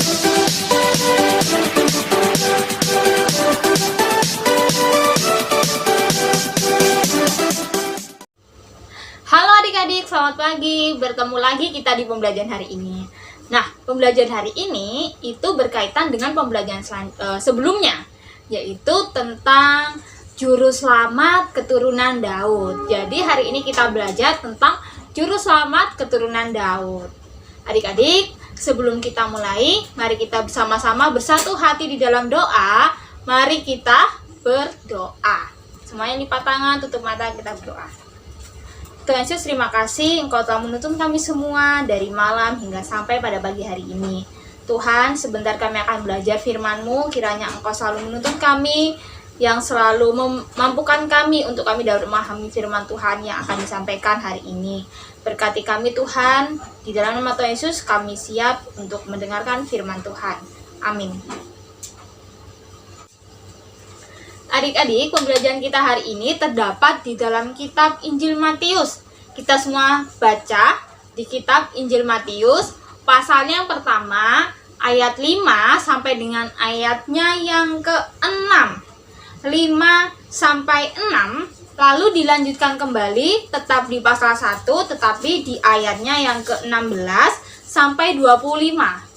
Halo adik-adik, selamat pagi. Bertemu lagi kita di pembelajaran hari ini. Nah, pembelajaran hari ini itu berkaitan dengan pembelajaran sebelumnya, yaitu tentang Juru Selamat keturunan Daud. Jadi hari ini kita belajar tentang Juru Selamat keturunan Daud. Adik-adik, sebelum kita mulai, mari kita bersama-sama bersatu hati di dalam doa. Mari kita berdoa. Semuanya lipat tangan, tutup mata, kita berdoa. Tuhan Yesus, terima kasih Engkau telah menuntun kami semua dari malam hingga sampai pada pagi hari ini. Tuhan, sebentar kami akan belajar firman-Mu, kiranya Engkau selalu menuntun kami, yang selalu memampukan kami untuk kami dapat memahami firman Tuhan yang akan disampaikan hari ini. Berkati kami Tuhan, di dalam nama Tuhan Yesus kami siap untuk mendengarkan firman Tuhan. Amin. Adik-adik, pembelajaran kita hari ini terdapat di dalam kitab Injil Matius. Kita semua baca di kitab Injil Matius, pasalnya yang pertama, ayat 5 sampai dengan ayatnya yang ke-6. 5 sampai 6, lalu dilanjutkan kembali tetap di pasal 1, tetapi di ayatnya yang ke-16 sampai 25.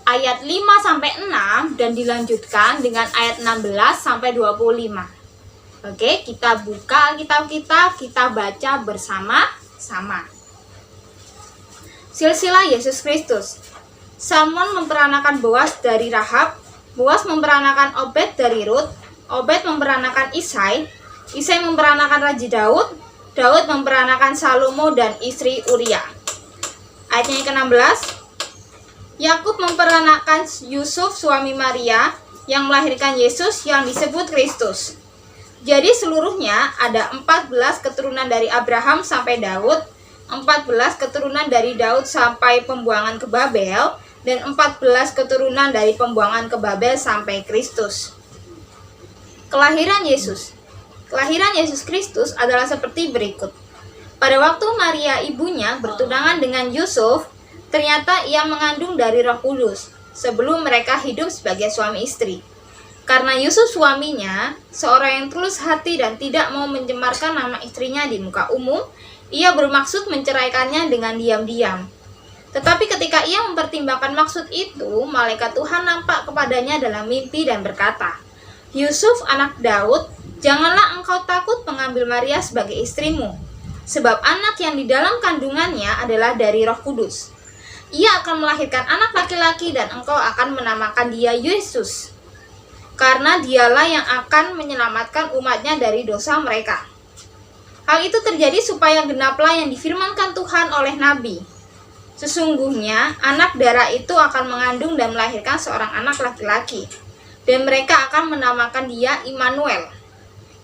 Ayat 5 sampai 6 dan dilanjutkan dengan ayat 16 sampai 25. Oke, kita buka Alkitab kita baca bersama-sama. Silsilah Yesus Kristus. Salmon memperanakan Boas dari Rahab, Boas memperanakan Obed dari Rut, Obed memperanakan Isai, Isai memperanakan Raja Daud, Daud memperanakan Salomo dan istri Uria. Ayatnya yang ke-16. Yakub memperanakan Yusuf suami Maria yang melahirkan Yesus yang disebut Kristus. Jadi seluruhnya ada 14 keturunan dari Abraham sampai Daud, 14 keturunan dari Daud sampai pembuangan ke Babel, dan 14 keturunan dari pembuangan ke Babel sampai Kristus. Kelahiran Yesus. Kelahiran Yesus Kristus adalah seperti berikut. Pada waktu Maria ibunya bertunangan dengan Yusuf, ternyata ia mengandung dari Roh Kudus sebelum mereka hidup sebagai suami istri. Karena Yusuf suaminya, seorang yang tulus hati dan tidak mau mencemarkan nama istrinya di muka umum, ia bermaksud menceraikannya dengan diam-diam. Tetapi ketika ia mempertimbangkan maksud itu, malaikat Tuhan nampak kepadanya dalam mimpi dan berkata, "Yusuf anak Daud, janganlah engkau takut mengambil Maria sebagai istrimu, sebab anak yang di dalam kandungannya adalah dari Roh Kudus. Ia akan melahirkan anak laki-laki dan engkau akan menamakan dia Yesus, karena dialah yang akan menyelamatkan umatnya dari dosa mereka." Hal itu terjadi supaya genaplah yang difirmankan Tuhan oleh Nabi. Sesungguhnya anak darah itu akan mengandung dan melahirkan seorang anak laki-laki, dan mereka akan menamakan dia Immanuel,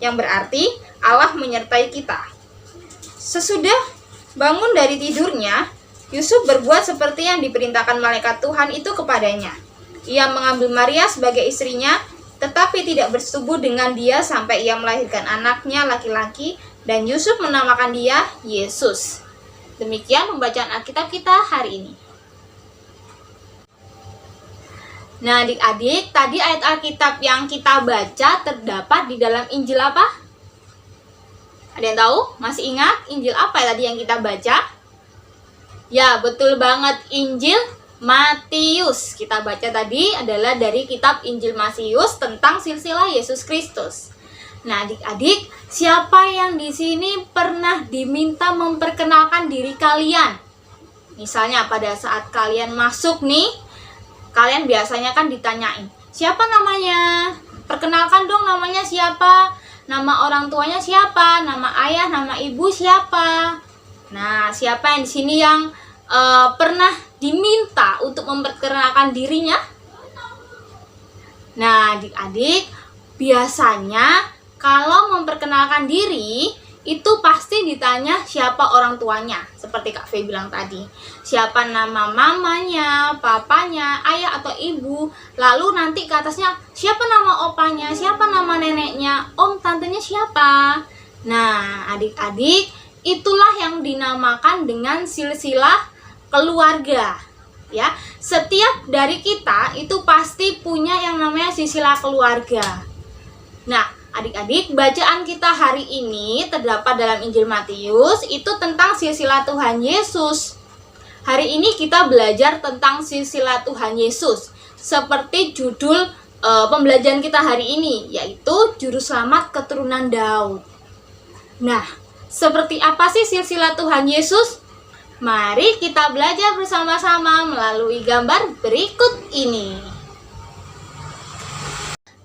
yang berarti Allah menyertai kita. Sesudah bangun dari tidurnya, Yusuf berbuat seperti yang diperintahkan malaikat Tuhan itu kepadanya. Ia mengambil Maria sebagai istrinya, tetapi tidak bersetubuh dengan dia sampai ia melahirkan anaknya laki-laki, dan Yusuf menamakan dia Yesus. Demikian pembacaan Alkitab kita hari ini. Nah adik-adik, tadi ayat Alkitab yang kita baca terdapat di dalam Injil apa? Ada yang tahu? Masih ingat Injil apa tadi yang kita baca? Ya, betul banget, Injil Matius. Kita baca tadi adalah dari kitab Injil Matius tentang silsilah Yesus Kristus. Nah, adik-adik, siapa yang di sini pernah diminta memperkenalkan diri kalian? Misalnya pada saat kalian masuk nih, kalian biasanya kan ditanyain, "Siapa namanya? Perkenalkan dong namanya siapa? Nama orang tuanya siapa? Nama ayah, nama ibu siapa?" Nah, siapa yang di sini yang pernah diminta untuk memperkenalkan dirinya? Nah, adik-adik, biasanya kalau memperkenalkan diri itu pasti ditanya siapa orang tuanya. Seperti Kak Fei bilang tadi, siapa nama mamanya, papanya, ayah atau ibu. Lalu nanti ke atasnya, siapa nama opanya, siapa nama neneknya, om tantenya siapa. Nah, adik-adik, itulah yang dinamakan dengan silsilah keluarga. Ya, setiap dari kita itu pasti punya yang namanya silsilah keluarga. Nah, adik-adik, bacaan kita hari ini terdapat dalam Injil Matius itu tentang silsilah Tuhan Yesus. Hari ini kita belajar tentang silsilah Tuhan Yesus, seperti judul pembelajaran kita hari ini, yaitu Juru Selamat Keturunan Daud. Nah, seperti apa sih silsilah Tuhan Yesus? Mari kita belajar bersama-sama melalui gambar berikut ini.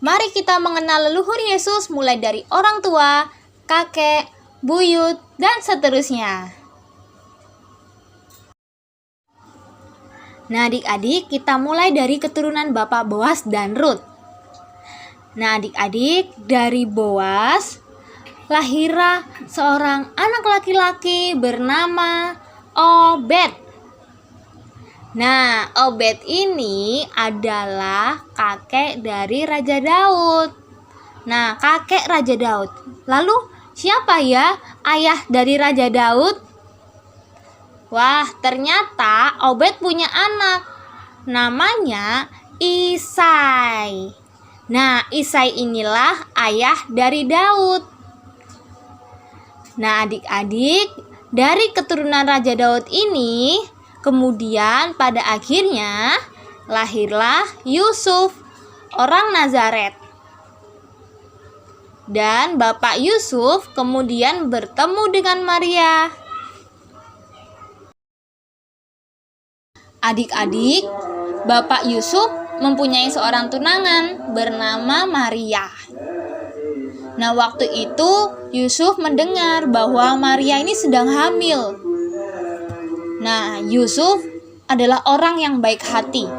Mari kita mengenal leluhur Yesus mulai dari orang tua, kakek, buyut, dan seterusnya. Nah, adik-adik, kita mulai dari keturunan Bapak Boas dan Rut. Nah, adik-adik, dari Boas lahirlah seorang anak laki-laki bernama Obed. Nah, Obed ini adalah kakek dari Raja Daud. Nah, kakek Raja Daud. Lalu, siapa ya ayah dari Raja Daud? Wah, ternyata Obed punya anak. Namanya Isai. Nah, Isai inilah ayah dari Daud. Nah, adik-adik, dari keturunan Raja Daud ini, kemudian pada akhirnya lahirlah Yusuf, orang Nazaret. Dan Bapak Yusuf kemudian bertemu dengan Maria. Adik-adik, Bapak Yusuf mempunyai seorang tunangan bernama Maria. Nah, waktu itu Yusuf mendengar bahwa Maria ini sedang hamil. Nah, Yusuf adalah orang yang baik hati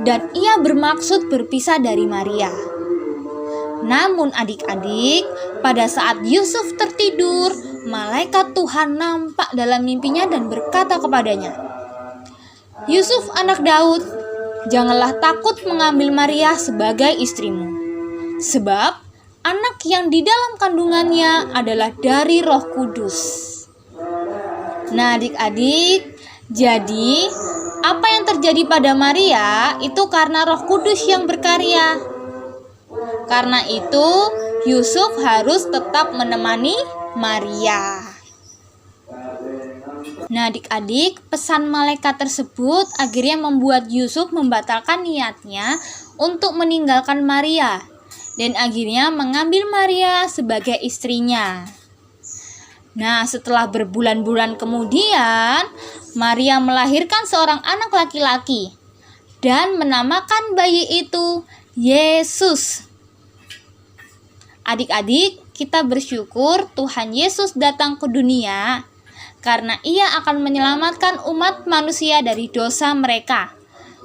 dan ia bermaksud berpisah dari Maria. Namun adik-adik, pada saat Yusuf tertidur, malaikat Tuhan nampak dalam mimpinya dan berkata kepadanya, "Yusuf anak Daud, janganlah takut mengambil Maria sebagai istrimu, sebab anak yang di dalam kandungannya adalah dari Roh Kudus." Nah, adik-adik, jadi apa yang terjadi pada Maria itu karena Roh Kudus yang berkarya. Karena itu, Yusuf harus tetap menemani Maria. Nah, adik-adik, pesan malaikat tersebut akhirnya membuat Yusuf membatalkan niatnya untuk meninggalkan Maria dan akhirnya mengambil Maria sebagai istrinya. Nah, setelah berbulan-bulan kemudian, Maria melahirkan seorang anak laki-laki dan menamakan bayi itu Yesus. Adik-adik, kita bersyukur Tuhan Yesus datang ke dunia karena Ia akan menyelamatkan umat manusia dari dosa mereka,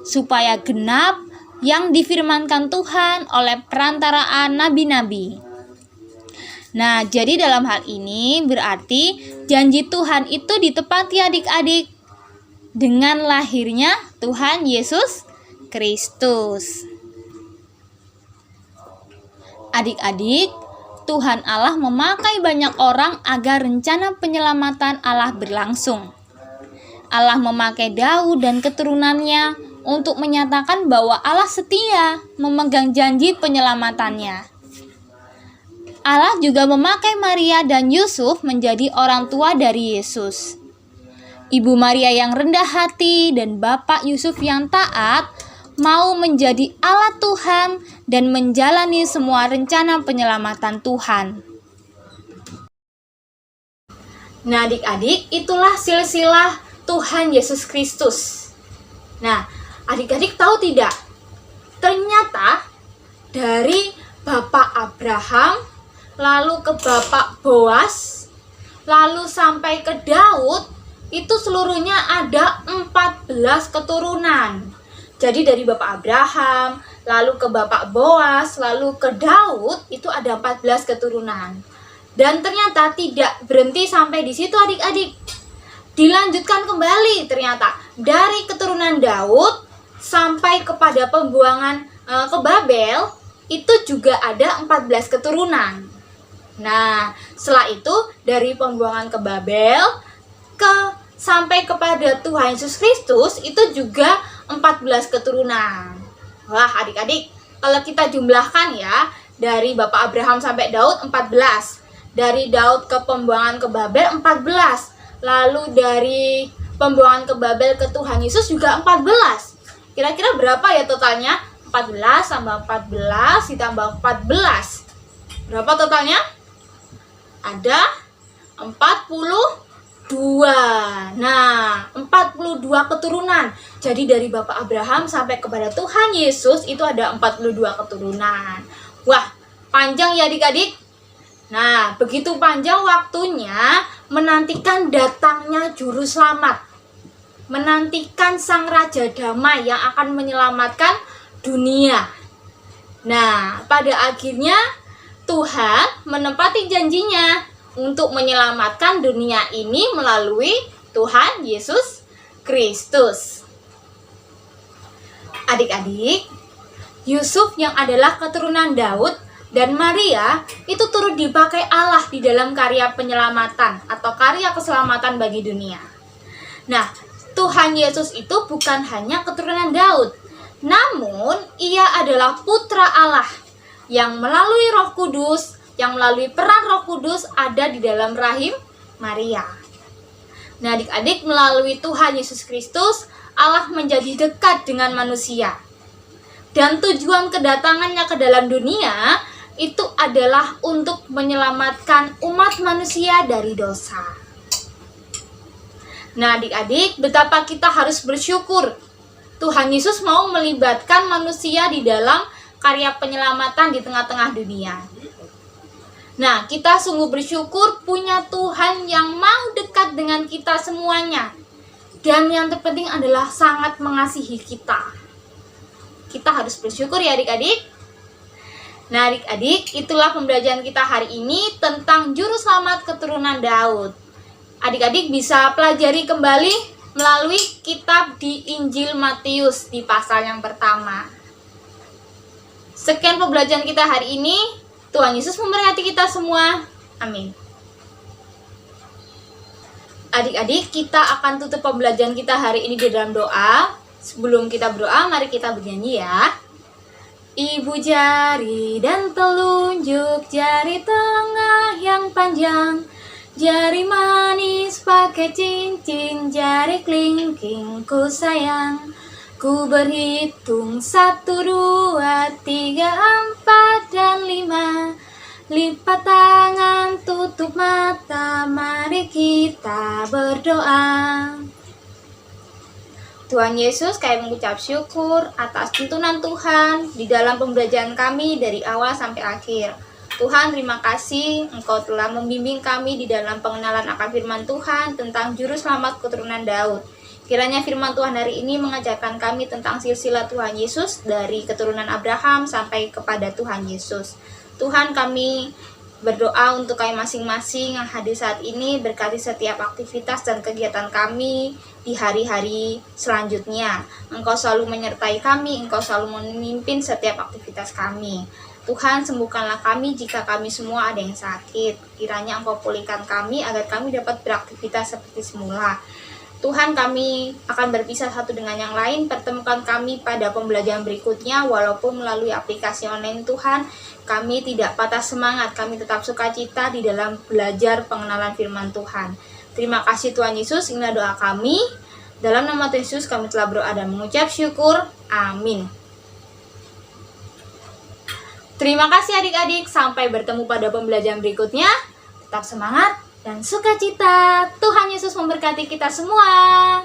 supaya genap yang difirmankan Tuhan oleh perantaraan nabi-nabi. Nah, jadi dalam hal ini berarti janji Tuhan itu ditepati adik-adik dengan lahirnya Tuhan Yesus Kristus. Adik-adik, Tuhan Allah memakai banyak orang agar rencana penyelamatan Allah berlangsung. Allah memakai Daud dan keturunannya untuk menyatakan bahwa Allah setia memegang janji penyelamatannya. Allah juga memakai Maria dan Yusuf menjadi orang tua dari Yesus. Ibu Maria yang rendah hati dan Bapak Yusuf yang taat mau menjadi alat Tuhan dan menjalani semua rencana penyelamatan Tuhan. Nah, adik-adik, itulah silsilah Tuhan Yesus Kristus. Nah, adik-adik tahu tidak? Ternyata dari Bapak Abraham, lalu ke Bapak Boas, lalu sampai ke Daud, itu seluruhnya ada 14 keturunan. Jadi dari Bapak Abraham, lalu ke Bapak Boas, lalu ke Daud, itu ada 14 keturunan. Dan ternyata tidak berhenti sampai di situ adik-adik. Dilanjutkan kembali ternyata dari keturunan Daud sampai kepada pembuangan ke Babel, itu juga ada 14 keturunan. Nah, setelah itu dari pembuangan ke Babel sampai kepada Tuhan Yesus Kristus itu juga 14 keturunan. Wah, adik-adik, kalau kita jumlahkan ya, dari Bapak Abraham sampai Daud 14. Dari Daud ke pembuangan ke Babel 14. Lalu dari pembuangan ke Babel ke Tuhan Yesus juga 14. Kira-kira berapa ya totalnya? 14 tambah 14 ditambah 14. Berapa totalnya? Ada 42. Nah, 42 keturunan. Jadi dari Bapak Abraham sampai kepada Tuhan Yesus itu ada 42 keturunan. Wah, panjang ya adik-adik. Nah, begitu panjang waktunya menantikan datangnya juru selamat. Menantikan sang raja damai yang akan menyelamatkan dunia. Nah, pada akhirnya Tuhan menepati janjinya untuk menyelamatkan dunia ini melalui Tuhan Yesus Kristus. Adik-adik, Yusuf yang adalah keturunan Daud dan Maria itu turut dipakai Allah di dalam karya penyelamatan atau karya keselamatan bagi dunia. Nah, Tuhan Yesus itu bukan hanya keturunan Daud, namun ia adalah putra Allah yang melalui Roh Kudus, yang melalui peran Roh Kudus ada di dalam rahim Maria. Nah, adik-adik, melalui Tuhan Yesus Kristus, Allah menjadi dekat dengan manusia. Dan tujuan kedatangannya ke dalam dunia itu adalah untuk menyelamatkan umat manusia dari dosa. Nah, adik-adik, betapa kita harus bersyukur. Tuhan Yesus mau melibatkan manusia di dalam karya penyelamatan di tengah-tengah dunia. Nah, kita sungguh bersyukur punya Tuhan yang mau dekat dengan kita semuanya. Dan yang terpenting adalah sangat mengasihi kita. Kita harus bersyukur ya adik-adik. Nah, adik-adik, itulah pembelajaran kita hari ini tentang juru selamat keturunan Daud. Adik-adik bisa pelajari kembali melalui kitab di Injil Matius di pasal yang pertama. Sekian pembelajaran kita hari ini. Tuhan Yesus memberkati kita semua. Amin. Adik-adik, kita akan tutup pembelajaran kita hari ini di dalam doa. Sebelum kita berdoa, mari kita bernyanyi ya. Ibu jari dan telunjuk, jari tengah yang panjang, jari manis pakai cincin, jari kelingking ku sayang. Ku berhitung 1, 2, 3, 4, dan 5. Lipat tangan, tutup mata, mari kita berdoa. Tuhan Yesus, kami mengucap syukur atas tuntunan Tuhan di dalam pembelajaran kami dari awal sampai akhir. Tuhan, terima kasih Engkau telah membimbing kami di dalam pengenalan akan firman Tuhan tentang juru selamat keturunan Daud. Kiranya firman Tuhan hari ini mengajarkan kami tentang silsilah Tuhan Yesus dari keturunan Abraham sampai kepada Tuhan Yesus. Tuhan, kami berdoa untuk kami masing-masing yang hadir saat ini, berkati setiap aktivitas dan kegiatan kami di hari-hari selanjutnya. Engkau selalu menyertai kami, Engkau selalu memimpin setiap aktivitas kami. Tuhan, sembuhkanlah kami jika kami semua ada yang sakit. Kiranya Engkau pulihkan kami agar kami dapat beraktivitas seperti semula. Tuhan, kami akan berpisah satu dengan yang lain. Pertemukan kami pada pembelajaran berikutnya. Walaupun melalui aplikasi online, Tuhan, kami tidak patah semangat. Kami tetap sukacita di dalam belajar pengenalan firman Tuhan. Terima kasih Tuhan Yesus. Inilah doa kami. Dalam nama Tuhan Yesus kami telah berdoa dan mengucap syukur. Amin. Terima kasih adik-adik. Sampai bertemu pada pembelajaran berikutnya. Tetap semangat dan sukacita. Tuhan Yesus memberkati kita semua.